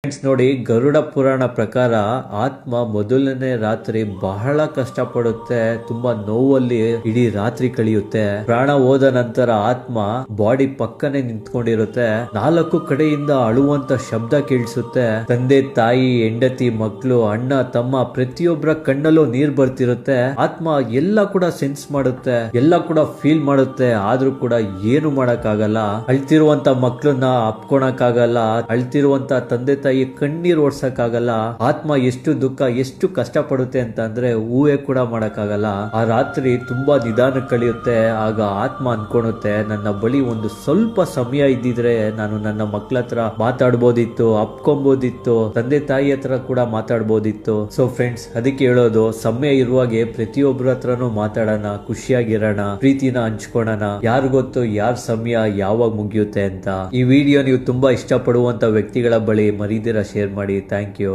Friends ನೋಡಿ, ಗರುಡ ಪುರಾಣ ಪ್ರಕಾರ ಆತ್ಮ ಮೊದಲನೇ ರಾತ್ರಿ ಬಹಳ ಕಷ್ಟಪಡುತ್ತೆ, ತುಂಬಾ ನೋವಲ್ಲಿ ಇಡೀ ರಾತ್ರಿ ಕಳೆಯುತ್ತೆ. ಪ್ರಾಣ ಹೋದ ನಂತರ ಆತ್ಮ ಬಾಡಿ ಪಕ್ಕನೆ ನಿಂತ್ಕೊಂಡಿರುತ್ತೆ. 4 ಕಡೆಯಿಂದ ಅಳುವಂತ ಶಬ್ದ ಕೇಳಿಸುತ್ತೆ. ತಂದೆ, ತಾಯಿ, ಹೆಂಡತಿ, ಮಕ್ಕಳು, ಅಣ್ಣ, ತಮ್ಮ ಪ್ರತಿಯೊಬ್ಬರ ಕಣ್ಣಲ್ಲೂ ನೀರ್ ಬರ್ತಿರುತ್ತೆ. ಆತ್ಮ ಎಲ್ಲ ಕೂಡ ಸೆನ್ಸ್ ಮಾಡುತ್ತೆ, ಎಲ್ಲ ಕೂಡ ಫೀಲ್ ಮಾಡುತ್ತೆ. ಆದ್ರೂ ಕೂಡ ಏನು ಮಾಡಕ್ ಆಗಲ್ಲ. ಅಳ್ತಿರುವಂತ ಮಕ್ಕಳನ್ನ ಅಪ್ಕೊಳಕ್ ಆಗಲ್ಲ, ಅಳ್ತಿರುವಂತ ತಂದೆ ತಾಯಿ ಕಣ್ಣೀರ್ ಓಡ್ಸಕ್ ಆಗಲ್ಲ. ಆತ್ಮ ಎಷ್ಟು ದುಃಖ, ಎಷ್ಟು ಕಷ್ಟ ಪಡುತ್ತೆ ಅಂತ ಅಂದ್ರೆ ಊಹೆ ಕೂಡ ಮಾಡಕ್ ಆಗಲ್ಲ. ಆ ರಾತ್ರಿ ತುಂಬಾ ನಿಧಾನ ಕಳೆಯುತ್ತೆ. ಆಗ ಆತ್ಮ ಅನ್ಕೊಳುತ್ತೆ, ನನ್ನ ಬಳಿ ಒಂದು ಸ್ವಲ್ಪ ಸಮಯ ಇದ್ದಿದ್ರೆ ನಾನು ನನ್ನ ಮಕ್ಳ ಹತ್ರ ಮಾತಾಡ್ಬೋದಿತ್ತು, ಅಪ್ಕೊಂಬೋದಿತ್ತು, ತಂದೆ ತಾಯಿ ಹತ್ರ ಕೂಡ ಮಾತಾಡ್ಬೋದಿತ್ತು. ಸೊ ಫ್ರೆಂಡ್ಸ್, ಅದಕ್ಕೆ ಹೇಳೋದು, ಸಮಯ ಇರುವಾಗೆ ಪ್ರತಿಯೊಬ್ಬರ ಹತ್ರನೂ ಮಾತಾಡೋಣ, ಖುಷಿಯಾಗಿರೋಣ, ಪ್ರೀತಿನ ಹಂಚ್ಕೊಳ್ಳೋಣ. ಯಾರು ಗೊತ್ತು ಯಾರ ಸಮಯ ಯಾವಾಗ ಮುಗಿಯುತ್ತೆ ಅಂತ. ಈ ವಿಡಿಯೋ ನೀವು ತುಂಬಾ ಇಷ್ಟಪಡುವಂತ ವ್ಯಕ್ತಿಗಳ ಬಳಿ ಮರೀದಿರ ಶೇರ್ ಮಾಡಿ. Thank you.